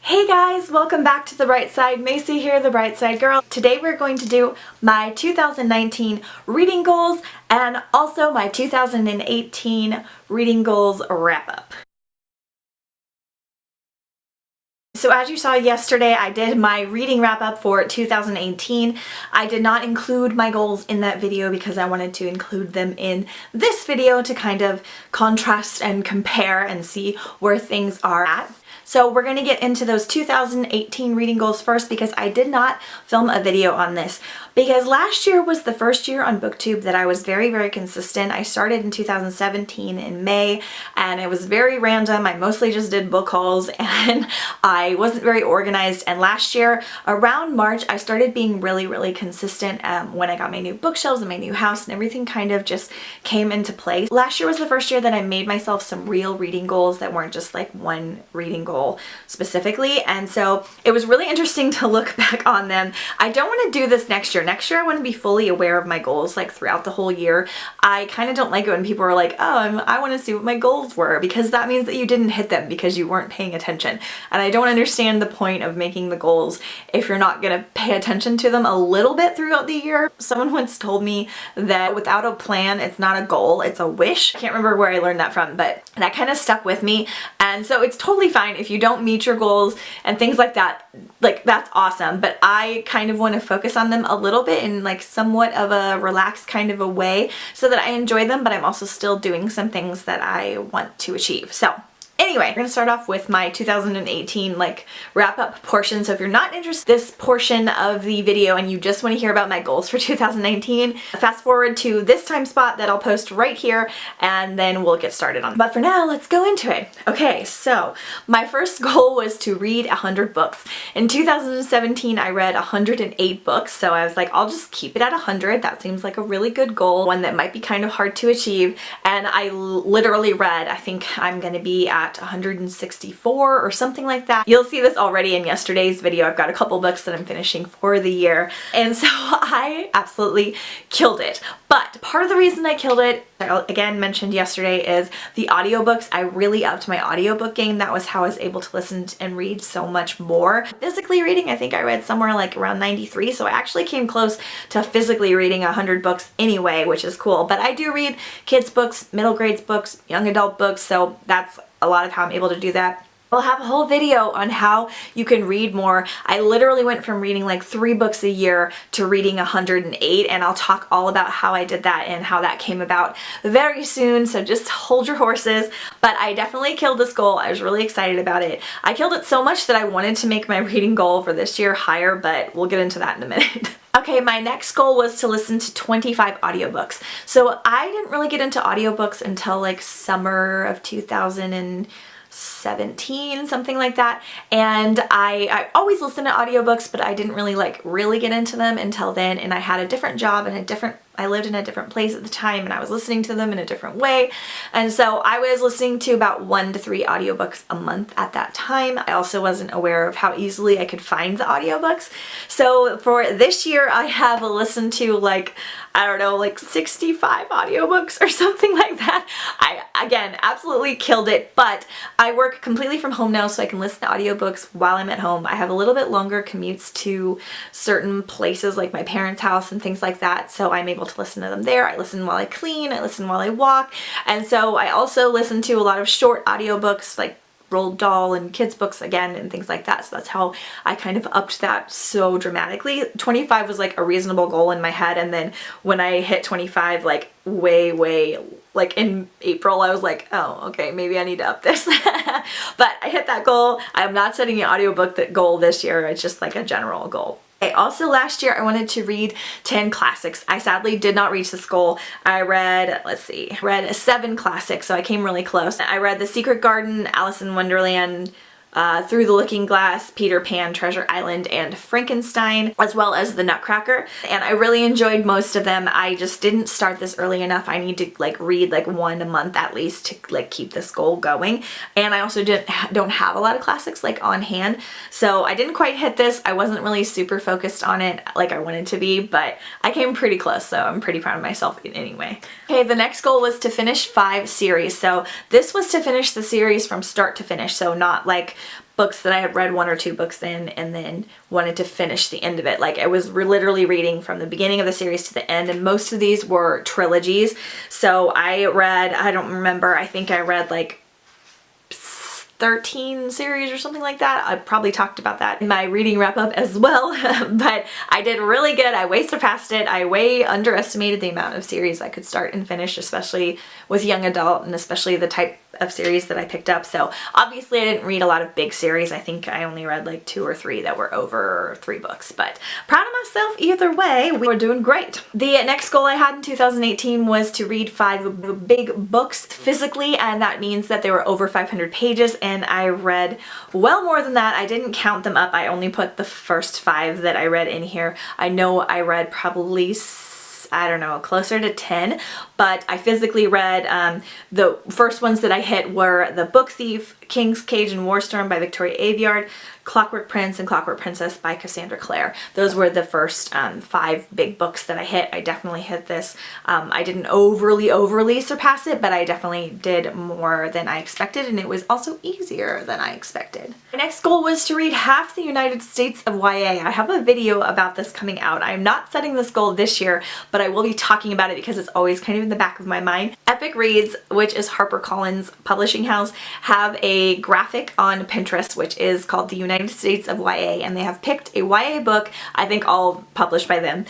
Hey guys, welcome back to The Bright Side. Macy here, The Bright Side Girl. Today we're going to do my 2019 reading goals and also my 2018 reading goals wrap-up. So as you saw yesterday, I did my reading wrap-up for 2018. I did not include my goals in that video because I wanted to include them in this video to kind of contrast and compare and see where things are at. So we're going to get into those 2018 reading goals first because I did not film a video on this because last year was the first year on BookTube that I was very consistent. I started in 2017 in May and it was very random. I mostly just did book hauls and I wasn't very organized, and last year around March I started being really consistent when I got my new bookshelves and my new house and everything kind of just came into place. Last year was the first year that I made myself some real reading goals that weren't just like one reading goal specifically, and so it was really interesting to look back on them. I don't want to do this next year. Next year I want to be fully aware of my goals like throughout the whole year. I kind of don't like it when people are like, oh, I want to see what my goals were, because that means that you didn't hit them because you weren't paying attention, and I don't understand the point of making the goals if you're not going to pay attention to them a little bit throughout the year. Someone once told me that without a plan, it's not a goal, it's a wish. I can't remember where I learned that from, but that kind of stuck with me, and so it's totally fine if you don't meet your goals and things like that. Like, that's awesome, but I kind of want to focus on them a little bit in like somewhat of a relaxed kind of a way so that I enjoy them, but I'm also still doing some things that I want to achieve. So anyway, we're gonna start off with my 2018 like wrap-up portion. So if you're not interested in this portion of the video and you just want to hear about my goals for 2019, fast forward to this time spot that I'll post right here and then we'll get started on it. But for now, let's go into it. Okay, so my first goal was to read 100 books. In 2017, I read 108 books, so I was like, I'll just keep it at 100. That seems like a really good goal, one that might be kind of hard to achieve, and I literally read, I think I'm gonna be at 164 or something like that. You'll see this already in yesterday's video. I've got a couple books that I'm finishing for the year, and so I absolutely killed it. But part of the reason I killed it, I again mentioned yesterday, is the audiobooks. I really upped my audiobook game. That was how I was able to listen and read so much more. Physically reading, I think I read somewhere like around 93, so I actually came close to physically reading 100 books anyway, which is cool. But I do read kids books, middle grades books, young adult books, so that's a lot of how I'm able to do that. I'll have a whole video on how you can read more. I literally went from reading like 3 books a year to reading 108, and I'll talk all about how I did that and how that came about very soon, so just hold your horses. But I definitely killed this goal. I was really excited about it. I killed it so much that I wanted to make my reading goal for this year higher, but we'll get into that in a minute. Okay, my next goal was to listen to 25 audiobooks. So I didn't really get into audiobooks until like summer of 2017, something like that, and I always listened to audiobooks, but I didn't really get into them until then, and I had a different job and I lived in a different place at the time, and I was listening to them in a different way, and so I was listening to about 1 to 3 audiobooks a month at that time. I also wasn't aware of how easily I could find the audiobooks, so for this year I have listened to like, I don't know, like 65 audiobooks or something like that. I, again, absolutely killed it, but I work completely from home now, so I can listen to audiobooks while I'm at home. I have a little bit longer commutes to certain places like my parents' house and things like that, so I'm able to listen to them there. I listen while I clean, I listen while I walk, and so I also listen to a lot of short audiobooks like Roald Dahl and kids books again and things like that. So that's how I kind of upped that so dramatically. 25 was like a reasonable goal in my head, and then when I hit 25, like way like in April, I was like, oh, okay, maybe I need to up this. But I hit that goal. I am not setting an audiobook goal this year. It's just like a general goal. Okay, also last year I wanted to read 10 classics. I sadly did not reach this goal. I read, let's see, read 7 classics, so I came really close. I read The Secret Garden, Alice in Wonderland, Through the Looking Glass, Peter Pan, Treasure Island, and Frankenstein, as well as The Nutcracker, and I really enjoyed most of them. I just didn't start this early enough. I need to like read like 1 a month at least to like keep this goal going, and I also don't have a lot of classics like on hand, so I didn't quite hit this. I wasn't really super focused on it like I wanted to be, but I came pretty close, so I'm pretty proud of myself anyway. Okay, the next goal was to finish 5 series, so this was to finish the series from start to finish, so not like books that I had read 1 or 2 books in and then wanted to finish the end of it. Like I was literally reading from the beginning of the series to the end, and most of these were trilogies. So I read, I don't remember, I think I read like 13 series or something like that. I probably talked about that in my reading wrap up as well, but I did really good. I way surpassed it. I way underestimated the amount of series I could start and finish, especially with young adult and especially the type of series that I picked up. So obviously I didn't read a lot of big series. I think I only read like 2 or 3 that were over 3 books, but proud of myself either way. We were doing great. The next goal I had in 2018 was to read 5 big books physically, and that means that they were over 500 pages, and I read well more than that. I didn't count them up. I only put the first 5 that I read in here. I know I read probably, I don't know, closer to 10, but I physically read, the first ones that I hit were The Book Thief, King's Cage and Warstorm by Victoria Aveyard, Clockwork Prince and Clockwork Princess by Cassandra Clare. Those were the first 5 big books that I hit. I definitely hit this. I didn't overly surpass it, but I definitely did more than I expected, and it was also easier than I expected. My next goal was to read half the United States of YA. I have a video about this coming out. I'm not setting this goal this year, but I will be talking about it because it's always kind of in the back of my mind. Epic Reads, which is HarperCollins publishing house, have a graphic on Pinterest which is called the United States of YA, and they have picked a YA book, I think all published by them,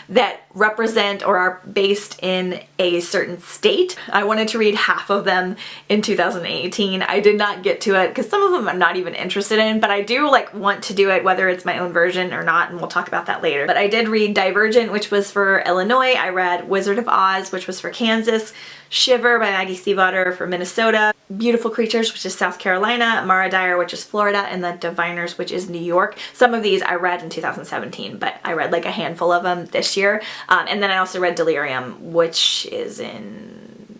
that represent or are based in a certain state. I wanted to read half of them in 2018. I did not get to it because some of them I'm not even interested in, but I do like want to do it whether it's my own version or not, and we'll talk about that later. But I did read Divergent, which was for Illinois. I read Wizard of Oz, which was for Kansas. Shiver by Maggie Stiefvater for Minnesota, Beautiful Creatures, which is South Carolina, Mara Dyer, which is Florida, and The Diviners, which is New York. Some of these I read in 2017, but I read like a handful of them this year. And then I also read Delirium, which is in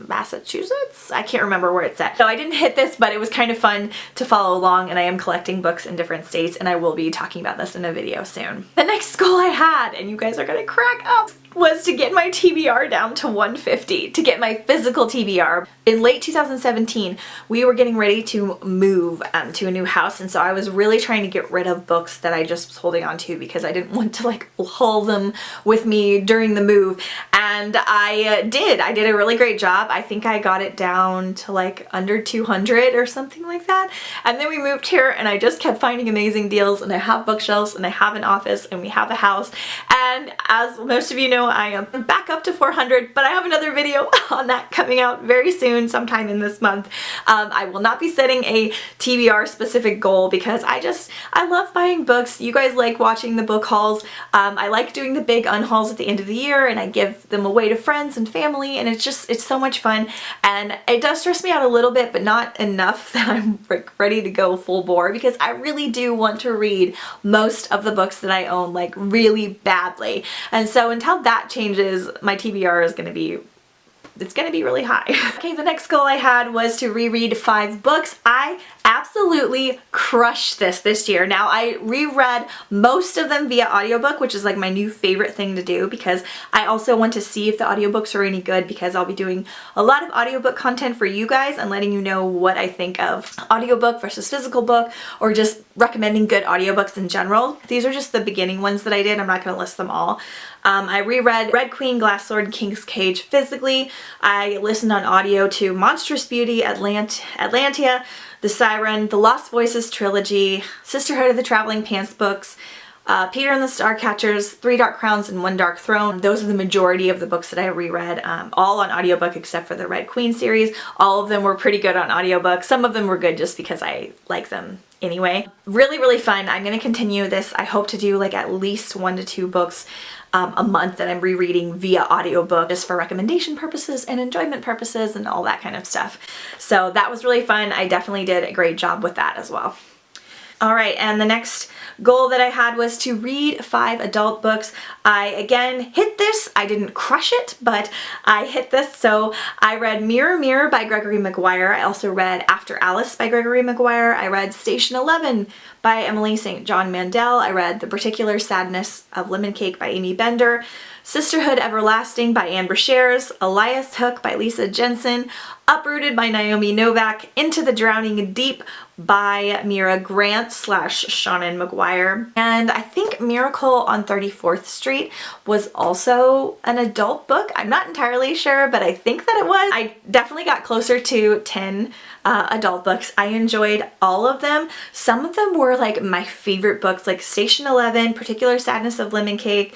Massachusetts? I can't remember where it's at. So I didn't hit this, but it was kind of fun to follow along, and I am collecting books in different states, and I will be talking about this in a video soon. The next goal I had, and you guys are gonna crack up, was to get my TBR down to 150, to get my physical TBR. In late 2017, we were getting ready to move to a new house, and so I was really trying to get rid of books that I just was holding on to because I didn't want to like haul them with me during the move, and I did a really great job. I think I got it down to like under 200 or something like that, and then we moved here and I just kept finding amazing deals, and I have bookshelves and I have an office and we have a house, and as most of you know, I am back up to 400, but I have another video on that coming out very soon, sometime in this month. I will not be setting a TBR specific goal because I love buying books. You guys like watching the book hauls. I like doing the big unhauls at the end of the year, and I give them away to friends and family, and it's so much fun. And it does stress me out a little bit, but not enough that I'm ready to go full bore, because I really do want to read most of the books that I own like really badly. And so until that changes, my TBR is going to be, it's going to be really high. Okay, the next goal I had was to reread 5 books. I absolutely crushed this year. Now, I reread most of them via audiobook, which is like my new favorite thing to do, because I also want to see if the audiobooks are any good, because I'll be doing a lot of audiobook content for you guys and letting you know what I think of audiobook versus physical book, or just recommending good audiobooks in general. These are just the beginning ones that I did. I'm not going to list them all. I reread Red Queen, Glass Sword, King's Cage physically. I listened on audio to Monstrous Beauty, Atlantia, The Siren, The Lost Voices trilogy, Sisterhood of the Traveling Pants books, Peter and the Starcatchers, 3 Dark Crowns and 1 Dark Throne. Those are the majority of the books that I reread, all on audiobook except for the Red Queen series. All of them were pretty good on audiobook. Some of them were good just because I like them anyway. Really fun. I'm going to continue this. I hope to do like at least 1 to 2 books a month that I'm rereading via audiobook, just for recommendation purposes and enjoyment purposes and all that kind of stuff. So that was really fun. I definitely did a great job with that as well. All right, and the next goal that I had was to read 5 adult books. I again hit this. I didn't crush it, but I hit this. So I read Mirror Mirror by Gregory Maguire. I also read After Alice by Gregory Maguire. I read Station 11 by Emily St. John Mandel. I read The Particular Sadness of Lemon Cake by Amy Bender. Sisterhood Everlasting by Anne Brashares, Elias Hook by Lisa Jensen, Uprooted by Naomi Novak, Into the Drowning Deep by Mira Grant / Seanan McGuire. And I think Miracle on 34th Street was also an adult book. I'm not entirely sure, but I think that it was. I definitely got closer to 10 adult books. I enjoyed all of them. Some of them were like my favorite books, like Station 11, Particular Sadness of Lemon Cake,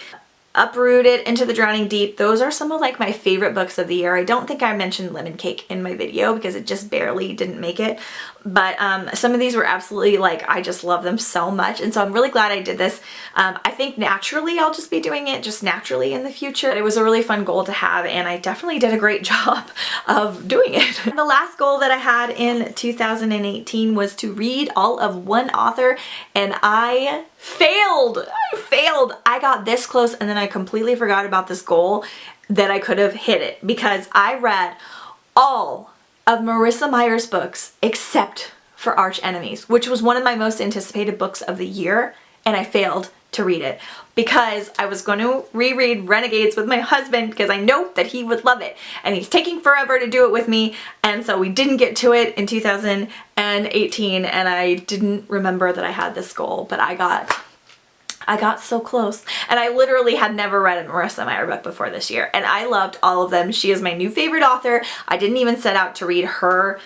Uprooted, Into the Drowning Deep. Those are some of like my favorite books of the year. I don't think I mentioned Lemon Cake in my video because it just barely didn't make it. But some of these were absolutely like, I just love them so much. And so I'm really glad I did this. I think naturally I'll just be doing it just naturally in the future. It was a really fun goal to have, and I definitely did a great job of doing it. The last goal that I had in 2018 was to read all of one author, and I failed. I got this close and then I completely forgot about this goal that I could have hit it, because I read all of Marissa Meyer's books except for Arch Enemies, which was one of my most anticipated books of the year, and I failed to read it because I was going to reread Renegades with my husband because I know that he would love it, and he's taking forever to do it with me, and so we didn't get to it in 2018, and I didn't remember that I had this goal, but I got so close. And I literally had never read a Marissa Meyer book before this year, and I loved all of them. She is my new favorite author. I didn't even set out to read her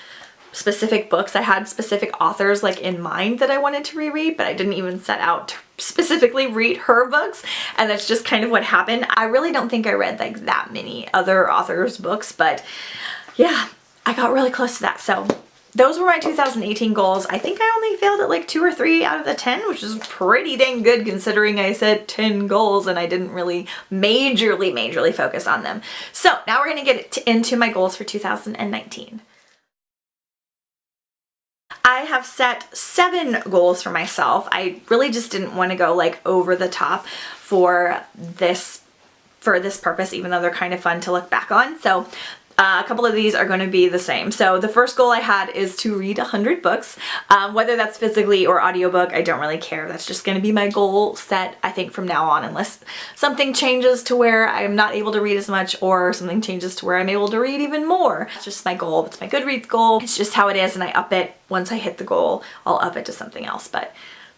specific books. I had specific authors like in mind that I wanted to reread, but I didn't even set out to specifically read her books, and that's just kind of what happened. I really don't think I read like that many other authors' books, but yeah, I got really close to that. So those were my 2018 goals. I think I only failed at like 2 or 3 out of the 10, which is pretty dang good considering I said 10 goals and I didn't really majorly focus on them. So now we're gonna get into my goals for 2019. I have set 7 goals for myself. I really just didn't want to go like over the top for this purpose, even though they're kind of fun to look back on. So a couple of these are going to be the same. So the first goal I had is to read 100 books, whether that's physically or audiobook, I don't really care. That's just going to be my goal set, I think, from now on, unless something changes to where I'm not able to read as much, or something changes to where I'm able to read even more. It's just my goal. It's my Goodreads goal. It's just how it is, and I up it. Once I hit the goal, I'll up it to something else, but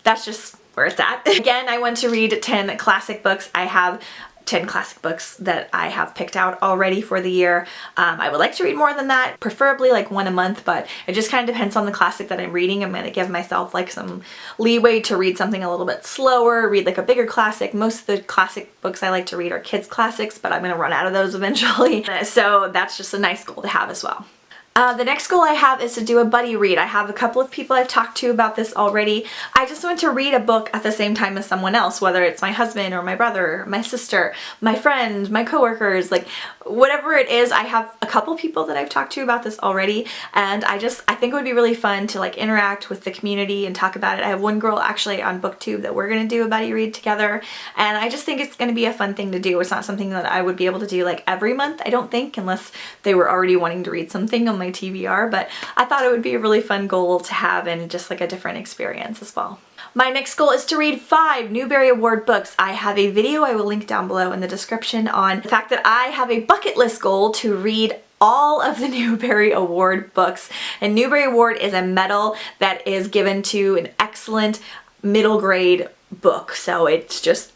that's just where it's at. Again, I want to read 10 classic books. I have 10 classic books that I have picked out already for the year. I would like to read more than that, preferably like 1 a month, but it just kind of depends on the classic that I'm reading. I'm going to give myself like some leeway to read something a little bit slower, read like a bigger classic. Most of the classic books I like to read are kids classics, but I'm going to run out of those eventually. So that's just a nice goal to have as well. The next goal I have is to do a buddy read. I have a couple of people I've talked to about this already. I just want to read a book at the same time as someone else, whether it's my husband or my brother, my sister, my friend, my coworkers, like whatever it is. I have a couple people that I've talked to about this already, and I think it would be really fun to like interact with the community and talk about it. I have one girl actually on BookTube that we're going to do a buddy read together, and I just think it's going to be a fun thing to do. It's not something that I would be able to do like every month, I don't think, unless they were already wanting to read something on my TBR, but I thought it would be a really fun goal to have and just like a different experience as well. My next goal is to read 5 Newbery Award books. I have a video I will link down below in the description on the fact that I have a bucket list goal to read all of the Newbery Award books. And Newbery Award is a medal that is given to an excellent middle grade book. So it's just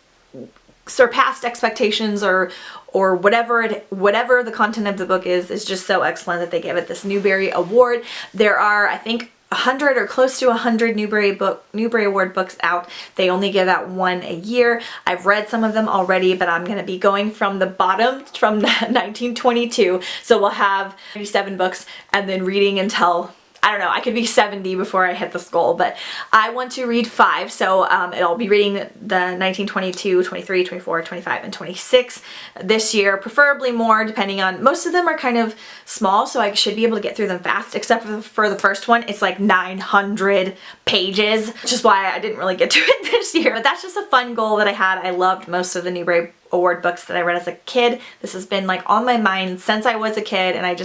surpassed expectations, or whatever the content of the book is just so excellent that they give it this Newbery Award. There are, I think, 100 or close to 100 Newbery Award books out. They only give out 1 a year. I've read some of them already, but I'm going to be going from the bottom, from 1922. So we'll have 97 books and then reading until, I don't know, I could be 70 before I hit this goal, but I want to read 5, so I'll be reading the 1922, 23, 24, 25, and 26 this year, preferably more, depending on, most of them are kind of small, so I should be able to get through them fast, except for the first one. It's like 900 pages, which is why I didn't really get to it this year. But that's just a fun goal that I had. I loved most of the Newbery Award books that I read as a kid. This has been like on my mind since I was a kid, and I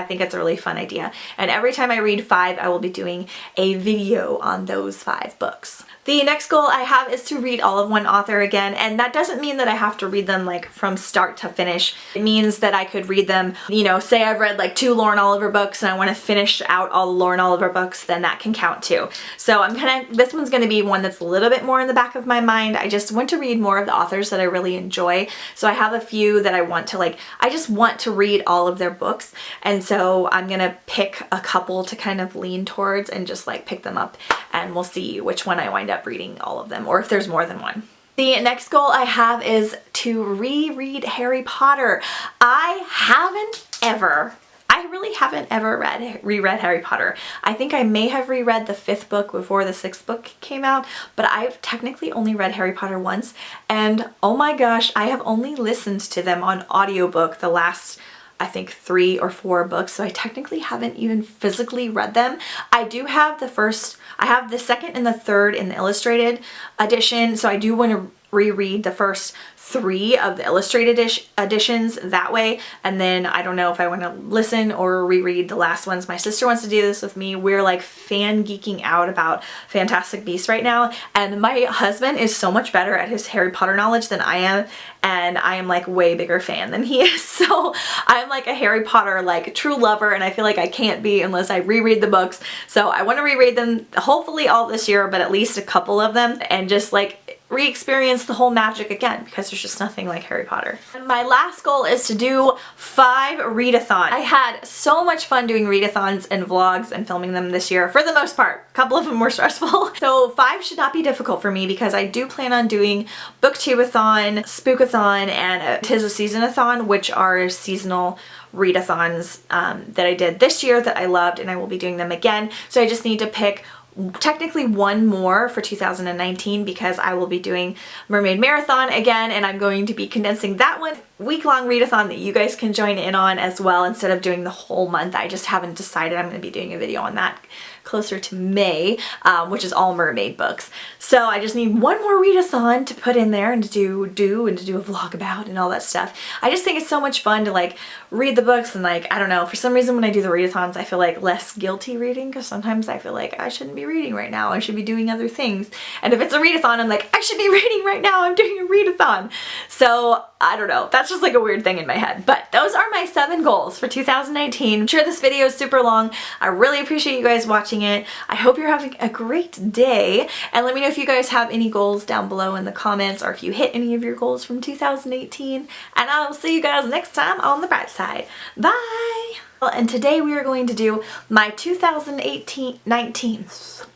think it's a really fun idea. And every time I read 5, I will be doing a video on those 5 books. The next goal I have is to read all of one author again, and that doesn't mean that I have to read them like from start to finish. It means that I could read them, you know, say I've read like 2 Lauren Oliver books and I want to finish out all the Lauren Oliver books, then that can count too. So this one's going to be one that's a little bit more in the back of my mind. I just want to read more of the authors that I really enjoy. So I have a few that I want to I just want to read all of their books, and so I'm going to pick a couple to kind of lean towards and just like pick them up, and we'll see which one I wind up reading all of them, or if there's more than one. The next goal I have is to reread Harry Potter. I really haven't ever reread Harry Potter. I think I may have reread the 5th book before the 6th book came out, but I've technically only read Harry Potter once, and oh my gosh, I have only listened to them on audiobook the last, I think, 3 or 4 books, so I technically haven't even physically read them. I do have I have the 2nd and the 3rd in the illustrated edition, so I do want to reread the first 3 of the illustrated editions that way, and then I don't know if I want to listen or reread the last ones. My sister wants to do this with me. We're like fan geeking out about Fantastic Beasts right now, and my husband is so much better at his Harry Potter knowledge than I am, and I am like way bigger fan than he is. So I'm like a Harry Potter like true lover, and I feel like I can't be unless I reread the books. So I want to reread them, hopefully all this year, but at least a couple of them, and just like re-experience the whole magic again, because there's just nothing like Harry Potter. And my last goal is to do 5 readathons. I had so much fun doing readathons and vlogs and filming them this year, for the most part. A couple of them were stressful. So 5 should not be difficult for me, because I do plan on doing Booktubeathon, Spookathon, and Tis a Seasonathon, which are seasonal readathons that I did this year that I loved, and I will be doing them again. So I just need to pick technically one more for 2019, because I will be doing Mermaid Marathon again, and I'm going to be condensing that one week-long readathon that you guys can join in on as well, instead of doing the whole month. I just haven't decided. I'm going to be doing a video on that closer to May, which is all mermaid books. So I just need one more readathon to put in there and to do a vlog about and all that stuff. I just think it's so much fun to like read the books, and like, I don't know, for some reason when I do the readathons I feel like less guilty reading, because sometimes I feel like I shouldn't be reading right now, I should be doing other things. And if it's a readathon, I'm like, I should be reading right now, I'm doing a readathon. So I don't know, that's just like a weird thing in my head. But those are my 7 goals for 2019. I'm sure this video is super long. I really appreciate you guys watching it. I hope you're having a great day, and let me know if you guys have any goals down below in the comments, or if you hit any of your goals from 2018, and I'll see you guys next time on the bright side. Bye! And today we are going to do my 2018-19